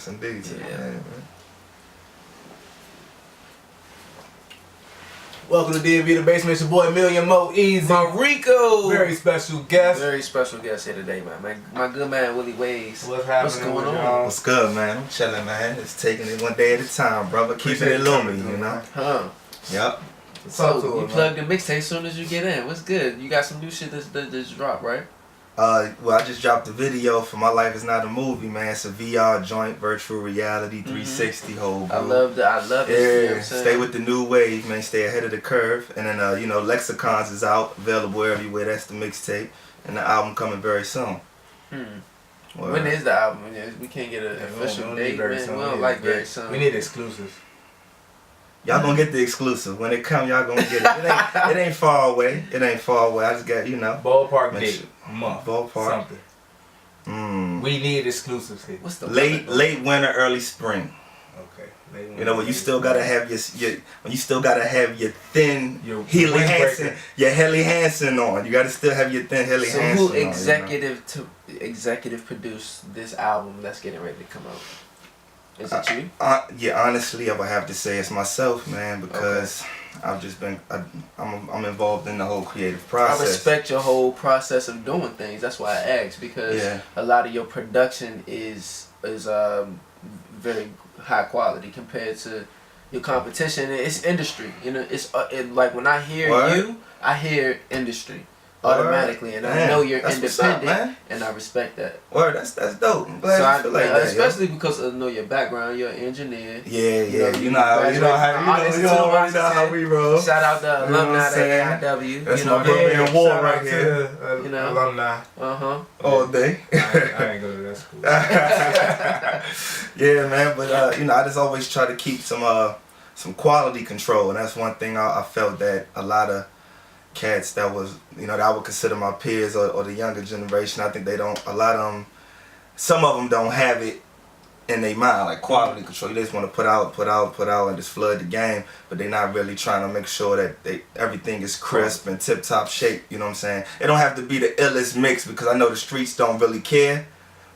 Yes, indeed. Yeah. Man. Welcome to DMV The Basement. It's your boy Million Mo Easy. Rico! Very special guest. Very special guest here today, man. My good man, Willie Waze. What's happening? What's going on? What's good, man? I'm chilling, man. Just taking it one day at a time, brother. Keeping it lonely, you know? Huh. Yep. So, you plug the mixtape as soon as you get in. What's good? You got some new shit that's dropped, right? Well, I just dropped the video for My Life Is Not a Movie, man. It's a VR joint, virtual reality, 360 whole. I love it. Yeah, You know what I'm stay saying? with the new wave, man. Stay ahead of the curve. And then, you know, Lexicons is out, available everywhere. That's the mixtape. And the album coming very soon. Well, When is the album? We can't get an official date, man. We don't like very soon. We need exclusives. y'all gonna get the exclusive. When it come, y'all gonna get it. It ain't far away. It ain't far away. I just got, you know. Ballpark Make date. sure- Month. Ballpark. Something. We need exclusives here. What's the Late winter, early spring. Okay. Late You know, when you still gotta have your thin Your Helly windbreaker. Hansen, your Helly Hansen on. You gotta still have your thin Helly So Hansen who on. executive produced this album that's getting ready to come out? Is it you? Yeah, honestly, I would have to say it's myself, man, because I've just been, I'm involved in the whole creative process. I respect your whole process of doing things. That's why I asked, because Yeah. a lot of your production is very high quality compared to your competition. It's industry, you know. It's like when I hear you, I hear industry automatically, and I know you're independent, man. and I respect that. Word, that's dope. I'm glad you feel like that, especially because I know your background. You're an engineer. Yeah, You already know how we roll. Shout out the You know what alumni I'm at saying? AIW. That's you know, my brother in war Shout right out here. to, You know? alumni. All day. I ain't go to that school. Yeah, man, but you know, I just always try to keep some quality control, and that's one thing I felt that a lot of cats that was, you know, that I would consider my peers or the younger generation, I think they don't, some of them don't have it in their mind, like quality control. You just want to put out, and just flood the game, but they're not really trying to make sure that everything is crisp and tip-top shape, you know what I'm saying? It don't have to be the illest mix, because I know the streets don't really care,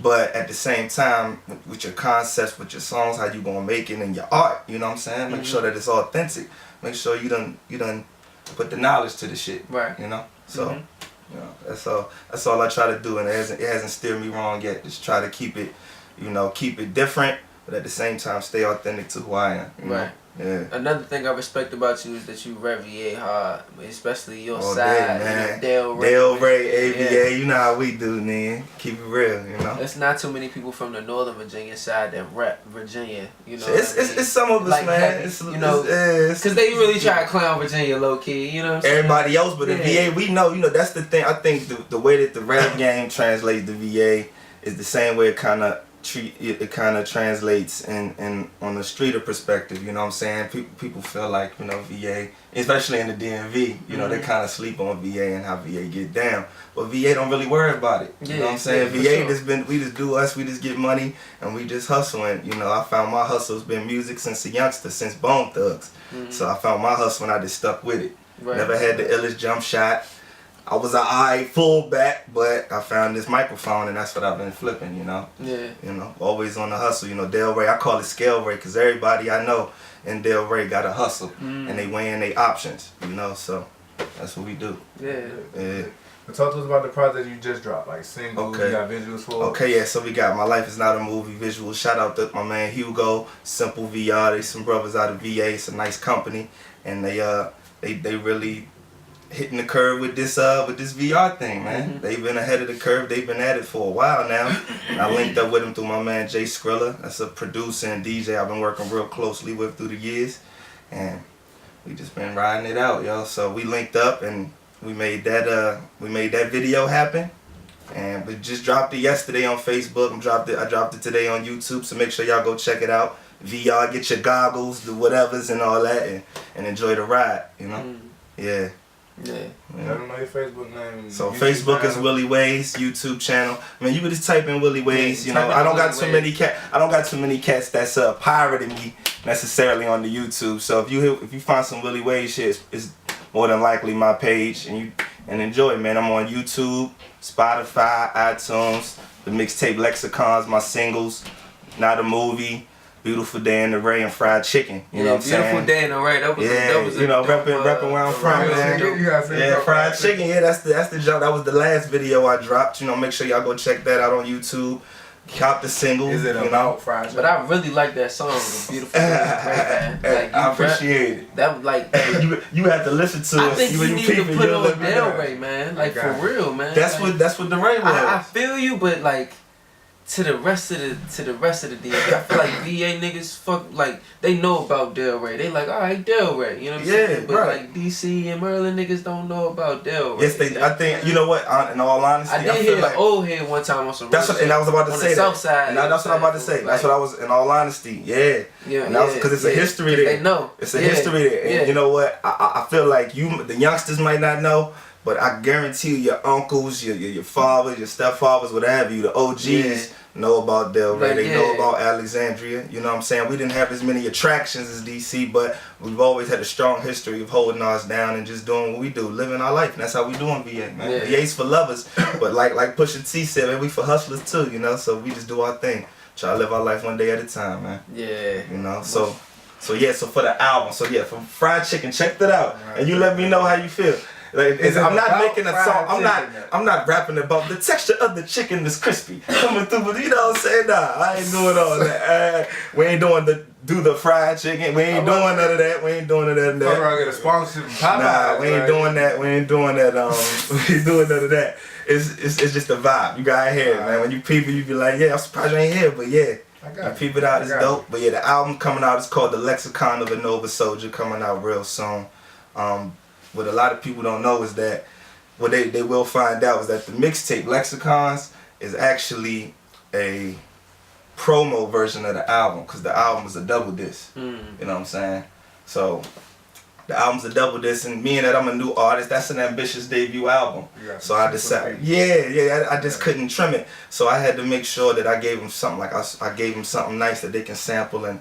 but at the same time, with your concepts, with your songs, how you gonna make it, and your art, you know what I'm saying? Make sure that it's authentic. Make sure you done put the knowledge to the shit, right? You know, so you know, that's all I try to do, and it hasn't steered me wrong yet. Just try to keep it, you know, keep it different, but at the same time stay authentic to who I am. You know? Yeah. Another thing I respect about you is that you rap VA hard, especially your All side. day, man. Del Ray, AVA, you know how we do, man. Keep it real, you know. There's not too many people from the Northern Virginia side that rap Virginia, you know. It's some of us, like, man. You know, because they really try to clown Virginia low key, you know what I'm saying? Everybody else, but the VA, we know, you know, that's the thing. I think the way that the rap game translates the VA is the same way it kind of translates in on the streeter perspective, you know what I'm saying? People feel like, you know, VA, especially in the DMV, you know, they kind of sleep on VA and how VA get down, but VA don't really worry about it, you know what I'm saying? VA we just do us, we just get money and we just hustle, and you know, I found my hustle's been music since a youngster, since Bone Thugs, so I found my hustle and I just stuck with it. Never had the illest jump shot. I was an eye fullback, but I found this microphone and that's what I've been flipping, you know? Yeah. You know, always on the hustle. You know, Del Ray, I call it scale Ray, because everybody I know in Del Ray got a hustle and they weighing their options, you know? So that's what we do. Yeah. But talk to us about the project you just dropped, like singles, you got visuals for. Okay, yeah, so we got My Life Is Not a Movie visuals. Shout out to my man Hugo, Simple VR. They some brothers out of VA. It's a nice company, and they really hitting the curve with this VR thing, man. They've been ahead of the curve. They've been at it for a while now. And I linked up with him through my man Jay Skrilla. That's a producer and DJ I've been working real closely with through the years, and we just been riding it out, yo. So we linked up and we made that video happen, and we just dropped it yesterday on Facebook. I dropped it today on YouTube. So make sure y'all go check it out. VR, get your goggles, the whatevers, and all that, and enjoy the ride, you know. Yeah. Yeah. I don't know your Facebook name. So Facebook is Willie Waze, YouTube channel. I mean, you could just type in Willie Waze. You know, I don't got too many cats that's pirating me necessarily on the YouTube. So if you find some Willie Waze shit, it's more than likely my page, and enjoy, man. I'm on YouTube, Spotify, iTunes, the mixtape Lexicons, my singles. Not a movie. Beautiful Day in the Ray and Fried Chicken. You know what I'm saying? Beautiful Day in the Ray. That was you know, repping where I'm from, man. Yeah, Fried Chicken. Yeah, that's the jump. That was the last video I dropped. You know, make sure y'all go check that out on YouTube. Cop the single. Is it about fried chicken? But I really like that song. Beautiful Day in the Ray, man. Like, I appreciate it. That was like you have to listen to it. I think you need to put on Del Ray, man. Like for real, man. That's like, what the Ray was. I feel you, but like to the rest of the DMV, I feel like VA niggas they know about Del Ray. They like, alright, Del Ray, you know what I'm saying? But like DC and Maryland niggas don't know about Del Ray. Yes, I think you know what. In all honesty, I did hear an old head one time on some. That's what, and I was about to say that. South side, and that's what I'm about to say. That's what I was. In all honesty, yeah. Because it's a history there. They know. It's a history there. And you know what? I feel like the youngsters might not know. But I guarantee you, your uncles, your fathers, your stepfathers, whatever you, the OGs know about Del Ray. They know about Alexandria. You know what I'm saying? We didn't have as many attractions as DC, but we've always had a strong history of holding ours down and just doing what we do, living our life. And that's how we do in VA, man. VA's for lovers, but like Pusha T said, man, we for hustlers too, you know? So we just do our thing. Try to live our life one day at a time, man. Yeah. You know? So for the album, from Fried Chicken, check that out. And you let me know how you feel. Like, I'm not making a song. I'm not rapping about the texture of the chicken is crispy coming through. But you know what I'm saying? Nah, I ain't doing all that. We ain't doing the fried chicken. We ain't doing none of that. We ain't doing none of that. I'm gonna get a sponsorship from Popeyes. Nah, we ain't doing that. We ain't doing that. We ain't doing none of that. It's just a vibe. You gotta hear it, man. When you peep it, you be like, yeah, I'm surprised you ain't here, but yeah. You peep it out, it's dope. But yeah, the album coming out is called The Lexicon of a Nova Soldier, coming out real soon. What a lot of people don't know is that, what they will find out is that the mixtape Lexicons is actually a promo version of the album, because the album is a double disc. You know what I'm saying? So the album's a double disc, and being that I'm a new artist, that's an ambitious debut album. So I decided, I just couldn't trim it. So I had to make sure that I gave them something, like I gave them something nice that they can sample and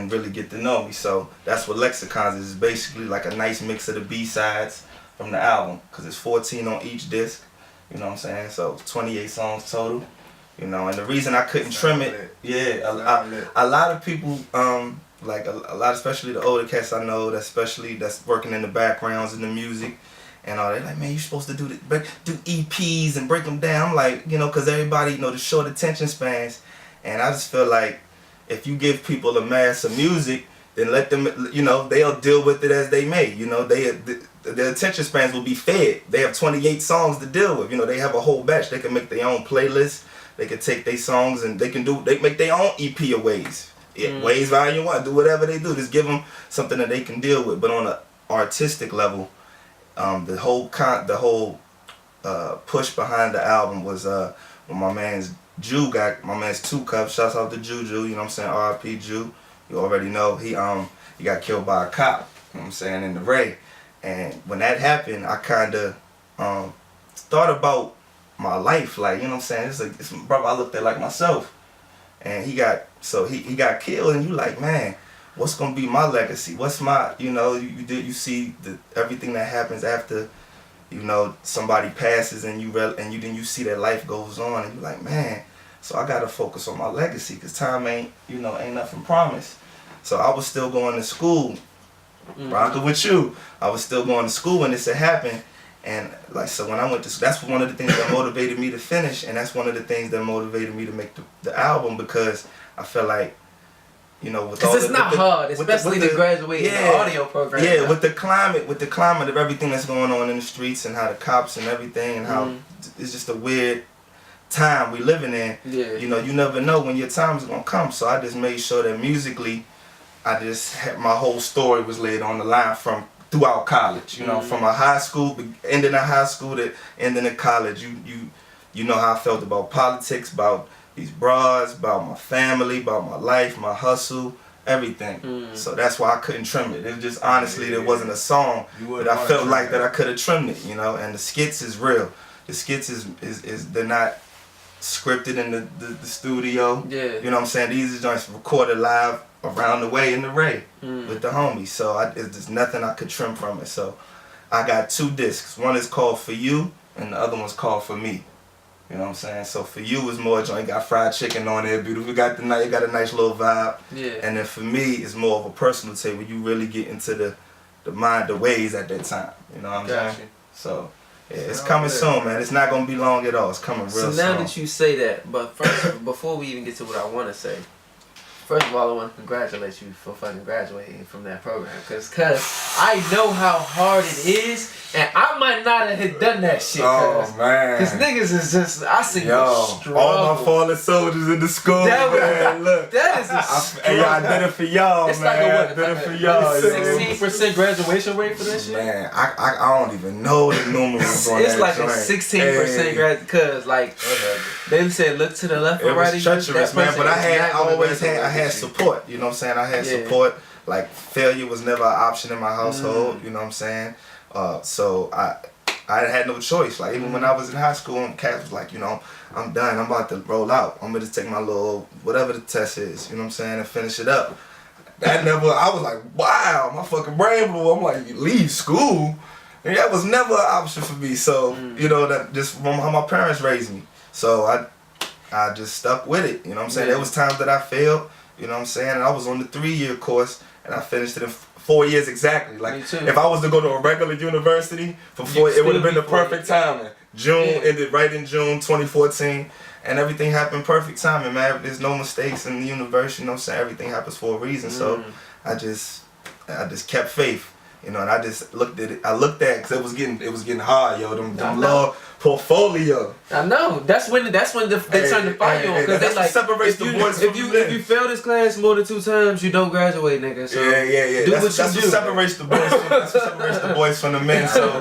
really get to know me. So that's what Lexicons is. It's basically like a nice mix of the B-sides from the album, because it's 14 on each disc. You know what I'm saying? So 28 songs total. You know, and the reason I couldn't trim it, a lot of people, like a lot, especially the older cats I know, that's working in the backgrounds in the music and all, they're like, man, you're supposed to do EPs and break them down. I'm like, you know, because everybody, you know, the short attention spans. And I just feel like if you give people a mass of music, then let them, you know, they'll deal with it as they may. You know, the attention spans will be fed. They have 28 songs to deal with. You know, they have a whole batch. They can make their own playlist. They can take their songs and they make their own EP of Waze. Waze Volume 1, do whatever they do. Just give them something that they can deal with. But on an artistic level, the whole push behind the album was when my man's Two Cup. Shouts out to Juju, you know what I'm saying? R.I.P. Ju. You already know he got killed by a cop, you know what I'm saying, in the Ray. And when that happened, I kinda thought about my life, like, you know what I'm saying? It's brother I looked at like myself. And he got killed, and you like, man, what's gonna be my legacy? What's my, you know, you see everything that happens after, you know, somebody passes, and you see that life goes on, and you're like, man, so I gotta focus on my legacy, because time ain't nothing promised. So I was still going to school, rocking with you. I was still going to school when this had happened, and like, so when I went to, that's one of the things that motivated me to finish, and that's one of the things that motivated me to make the album, because I felt like, you know, with all it's not hard, especially to graduate in the audio program. Yeah, with the climate of everything that's going on in the streets, and how the cops and everything, and how it's just a weird time we living in. Yeah. You know, you never know when your time is gonna come. So I just made sure that musically, I just had, my whole story was laid on the line throughout college. You know, from a high school, ending of high school to ending of college. You know how I felt about politics, about these bras, about my family, about my life, my hustle, everything. So that's why I couldn't trim it. It was just, honestly, there wasn't a song that I felt like that I could have trimmed it, you know. And the skits is real. The skits is they're not scripted in the studio. Yeah. You know what I'm saying? These are joints recorded live around the way in the Ray with the homies. So there's nothing I could trim from it. So I got 2 discs. One is called For You, and the other one's called For Me. You know what I'm saying? So for you, it's more joint got fried chicken on there, beautiful. You got a nice little vibe. Yeah. And then for me, it's more of a personal take where you really get into the mind, the ways at that time. You know what I'm saying? So yeah, it's coming soon, man. It's not gonna be long at all. It's coming real soon. So now that you say that, but first, before we even get to what I want to say, first of all, I want to congratulate you for fucking graduating from that program, cause I know how hard it is, and I might not have done that shit. Oh man, cause niggas is just I see you struggle. All my fallen soldiers in the school, man. Look, that is a struggle. Hey, I did it for y'all, it's man. Like I did it for y'all. 16% graduation rate for that shit. Man, I don't even know the numerals on it's that like joint. a 16% grad, cause like they said, look to the left or right. It was treacherous, man. But I had support. You know what I'm saying? I had support. Like failure was never an option in my household. You know what I'm saying? So I had no choice. Like even when I was in high school, and Cat was like, you know, I'm done. I'm about to roll out. I'm gonna take my little whatever the test is. You know what I'm saying? And finish it up. I was like, wow, my fucking brain blew. I'm like, you leave school? And that was never an option for me. So you know that just from how my parents raised me. So I just stuck with it. You know what I'm saying? There was times that I failed. You know what I'm saying? And I was on the 3-year course, and I finished it in 4 years exactly. Like if I was to go to a regular university for 4, it would have been the perfect timing. Ended right in June 2014, and everything happened perfect timing, man. There's no mistakes in the universe. You know what I'm saying? Everything happens for a reason. So I just kept faith. You know, and I just looked at it. I looked at it because it was getting hard, yo. Them little portfolio. I know. That's when they turn the fire on, because they like separates the boys from the men. If you fail this class more than 2 times, you don't graduate, nigga. So yeah. Do that's what you do. What separates the boys. That's what separates the boys from the men. So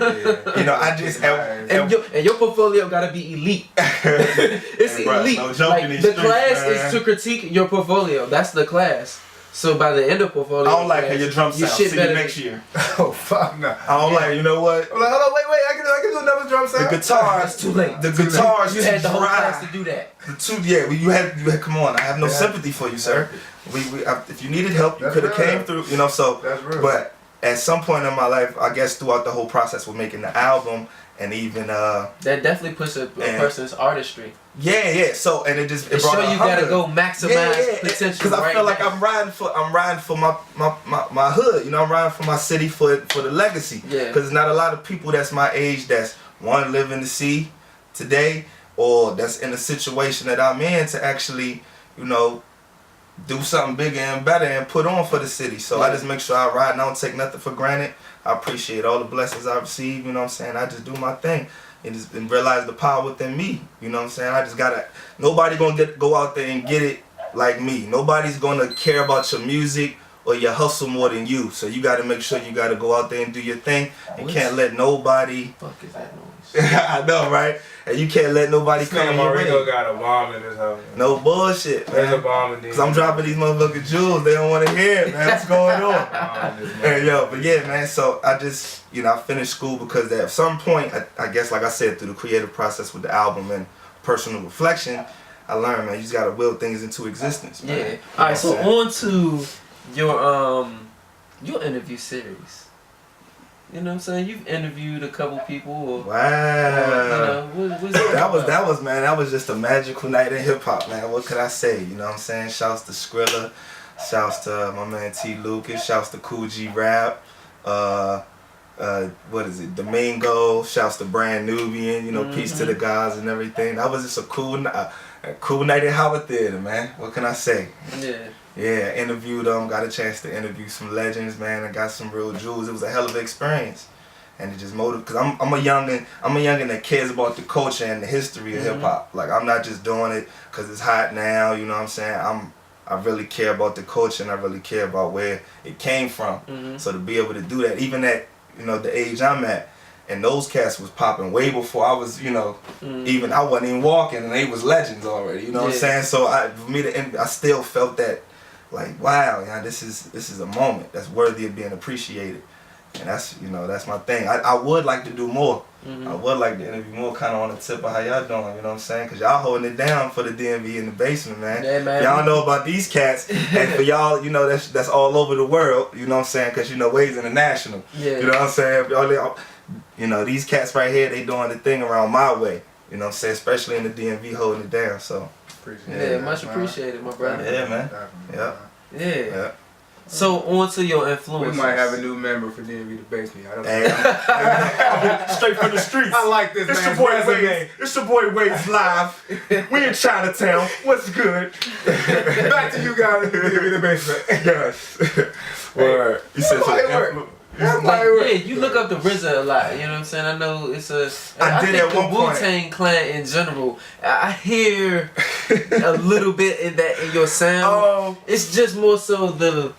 you know, I just and your portfolio gotta be elite. It's elite. No like the class is to critique your portfolio. That's the class. So by the end of portfolio, I don't like how your drum sound. See you next year. Oh fuck no. I don't like. You know what? I'm like, hold on, wait. I can do another drum sound. The guitars too late. The guitars. You had the whole class to do that. You had. Come on, I have no sympathy for you, sir. If you needed help, you could have came through. You know, so. That's real. But at some point in my life, I guess throughout the whole process with making the album and even that definitely puts a person's artistry. Yeah. So and it brought show you gotta go maximize potential. Because I feel like I'm riding for my hood. You know, I'm riding for my city for the legacy. Yeah. Because there's not a lot of people that's my age that's live in the sea today, or that's in a situation that I'm in to actually, you know, do something bigger and better and put on for the city. So I just make sure I ride and I don't take nothing for granted. I appreciate all the blessings I receive, you know what I'm saying? I just do my thing and realize the power within me, you know what I'm saying? I just gotta, nobody gonna go out there and get it like me. Nobody's gonna care about your music or your hustle more than you. So you gotta make sure you gotta go out there and do your thing and can't let nobody. Fuck is that noise? I know, right? And you can't let nobody come in your way. Got a bomb in his house. No bullshit, man. There's a bomb in these. Cause I'm dropping these motherfucking jewels. They don't want to hear it, man. What's going on? Hey, but yeah, man. So I just, you know, I finished school because at some point, I guess, like I said, through the creative process with the album and personal reflection, I learned, man, you just gotta will things into existence, man. Yeah. All right. So on to your interview series. You know what I'm saying? You've interviewed a couple people. Wow. You know, that was just a magical night in hip hop, man. What could I say? You know what I'm saying? Shouts to Skrilla, shouts to my man T Lucas, shouts to Cool G Rap, what is it? Domingo, shouts to Brand Nubian, you know, peace to the guys and everything. That was just a cool night in Howard Theater, man. What can I say? Yeah, interviewed them, got a chance to interview some legends, man. I got some real jewels. It was a hell of an experience. And it just motivated, because I'm a youngin that cares about the culture and the history of hip hop. Like, I'm not just doing it because it's hot now, you know what I'm saying? I really care about the culture and I really care about where it came from. So to be able to do that, even at, you know, the age I'm at, and those cats was popping way before I was, you know, I wasn't even walking, and they was legends already, you know what I'm saying? So I still felt that, like, wow, yeah, this is a moment that's worthy of being appreciated, and that's, you know, that's my thing. I would like to do more. I would like to interview more, kind of on the tip of how y'all doing, you know what I'm saying? Because y'all holding it down for the DMV in the basement, man. Yeah, man. Y'all know about these cats, and for y'all, you know, that's all over the world, you know what I'm saying? Because, you know, Waze International, you know what I'm saying? You know, these cats right here, they doing the thing around my way. You know what I'm saying? Especially in the DMV holding it down. So much appreciated, my brother. Yeah, man. Yeah. So on to your influences. We might have a new member for DMV The Basement. I don't know. Straight from the streets. I like this, It's man. your boy Waze. It's your boy Waze live. We in Chinatown. What's good? Back to you guys in DMV The Basement. Yes. Word. You said work. You look up the RZA a lot, you know what I'm saying? I know it's I did think at one the point. Wu-Tang Clan in general, I hear a little bit in your sound. It's just more so the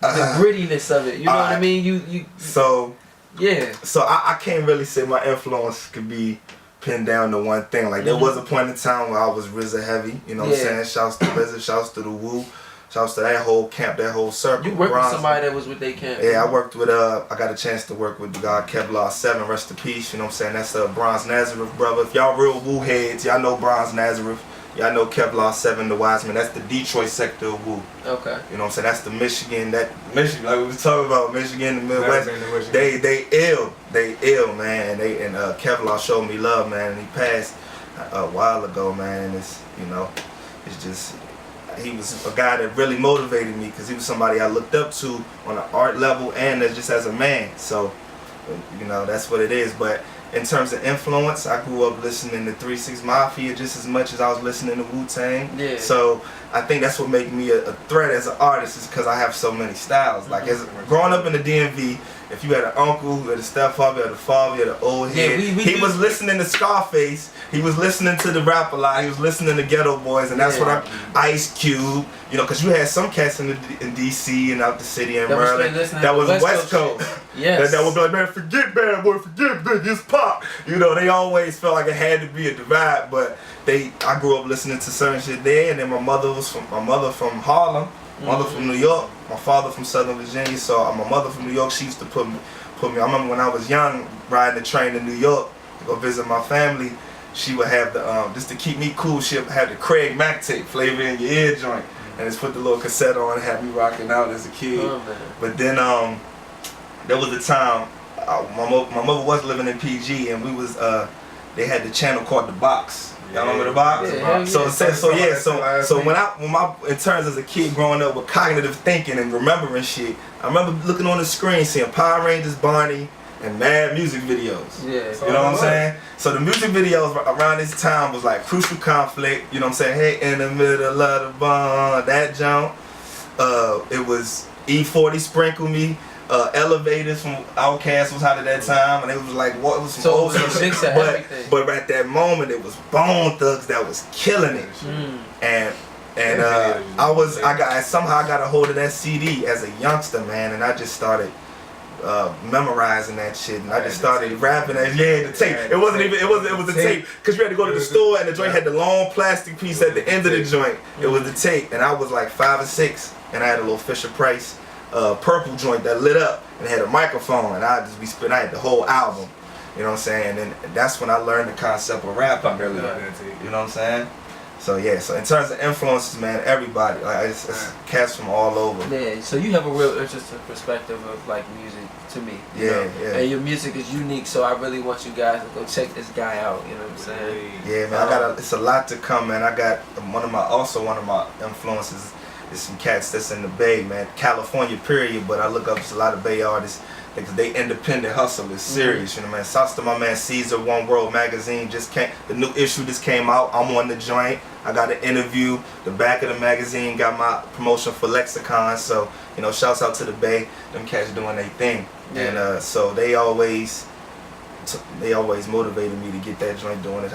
grittiness of it, you know what I mean? So I can't really say my influence could be pinned down to one thing. Like there was a point in time where I was RZA heavy, you know what I'm saying? Shouts to RZA, shouts to the Wu. Shouts to that whole camp, that whole circle. You worked with somebody that was with their camp? Yeah, I worked with, I got a chance to work with the guy Kevlar 7, rest in peace, you know what I'm saying? That's Bronze Nazareth, brother. If y'all real Wu heads, y'all know Bronze Nazareth. Y'all know Kevlar 7, the Wiseman. That's the Detroit sector of Wu. Okay. You know what I'm saying? That's the Michigan, like we was talking about, Michigan, the Midwest. They ill, man. And Kevlar showed me love, man, and he passed a while ago, man, and it's, you know, it's just... He was a guy that really motivated me because he was somebody I looked up to on an art level and just as a man. So, you know, that's what it is. But in terms of influence, I grew up listening to 3 6 Mafia just as much as I was listening to Wu-Tang. Yeah. So I think that's what made me a threat as an artist is because I have so many styles. Like as growing up in the DMV, if you had an uncle, you had a stepfather, you had a father, you had an old head, he was listening to Scarface, he was listening to the rap a lot, he was listening to Ghetto Boys, and that's what Ice Cube, you know, because you had some cats in DC and out the city in Maryland that was West Coast. Yes. That would be like, man, forget Bad Boy, forget Big, it's Pop. You know, they always felt like it had to be a divide, but I grew up listening to certain shit there, and then my mother from Harlem, mother from New York, my father from Southern Virginia, so my mother from New York, she used to put me, I remember when I was young, riding the train to New York to go visit my family, she would have the, just to keep me cool, she would have the Craig Mack tape, Flavor in Your Ear joint, and just put the little cassette on and have me rocking out as a kid. But then there was a time, my mother was living in PG, and we was, they had the channel called The Box. Y'all remember The Box? So when in terms as a kid growing up with cognitive thinking and remembering shit, I remember looking on the screen seeing Power Rangers, Barney, and mad music videos. Yeah. You know what I'm saying? So the music videos around this time was like Crucial Conflict, you know what I'm saying? Hey, in the middle of the bond, that jump. It was E40 Sprinkle Me. Elevators from Outkast was out at that time, and it was like what was some old stuff. But at that moment, it was Bone Thugs that was killing it, and somehow I got a hold of that CD as a youngster, man, and I just started memorizing that shit, and I just started rapping that. Yeah, the tape. It was the tape because you had to go to the store, and the joint had the long plastic piece at the end of the joint. It was the tape, and I was like 5 or 6, and I had a little Fisher Price purple joint that lit up and had a microphone, and I had the whole album, you know what I'm saying? And that's when I learned the concept of rap. You know what I'm saying? So yeah, so in terms of influences, man, everybody, like it's cats from all over. Yeah, so you have a real interesting perspective of like music to me. You know? And your music is unique, so I really want you guys to go check this guy out. You know what I'm saying? Yeah, man, it's a lot to come, man. I got one of my influences. There's some cats that's in the Bay, man. California, period. But I look up to a lot of Bay artists because they independent hustle is serious. You know, man. Shouts to my man Caesar. One World magazine just came. The new issue just came out. I'm on the joint. I got an interview. The back of the magazine got my promotion for Lexicon. So you know, shouts out to the Bay. Them cats doing their thing. Yeah. And so they always motivated me to get that joint doing it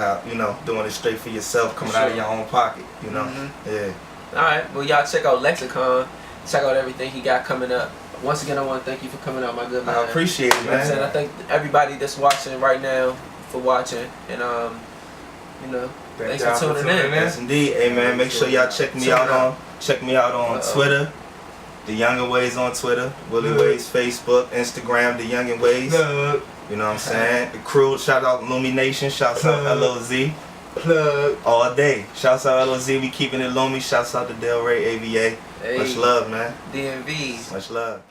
doing it straight for yourself, coming out of your own pocket. You know. Yeah. Alright, well y'all check out Lexicon, check out everything he got coming up. Once again, I want to thank you for coming out, my good man. I appreciate it, man. I thank everybody that's watching right now for watching, and thanks for tuning in. Yes, indeed. Hey man, make sure y'all check me out on Twitter, The Youngin Waze on Twitter, Willie Waze Facebook, Instagram, The Youngin Waze. You know what I'm saying? The crew, shout out Illumination, shouts out LOZ. Plug all day. Shouts out LOZ, we keeping it Lumi. Shouts out to Del Rey AVA. Hey. Much love, man. DMV. Much love.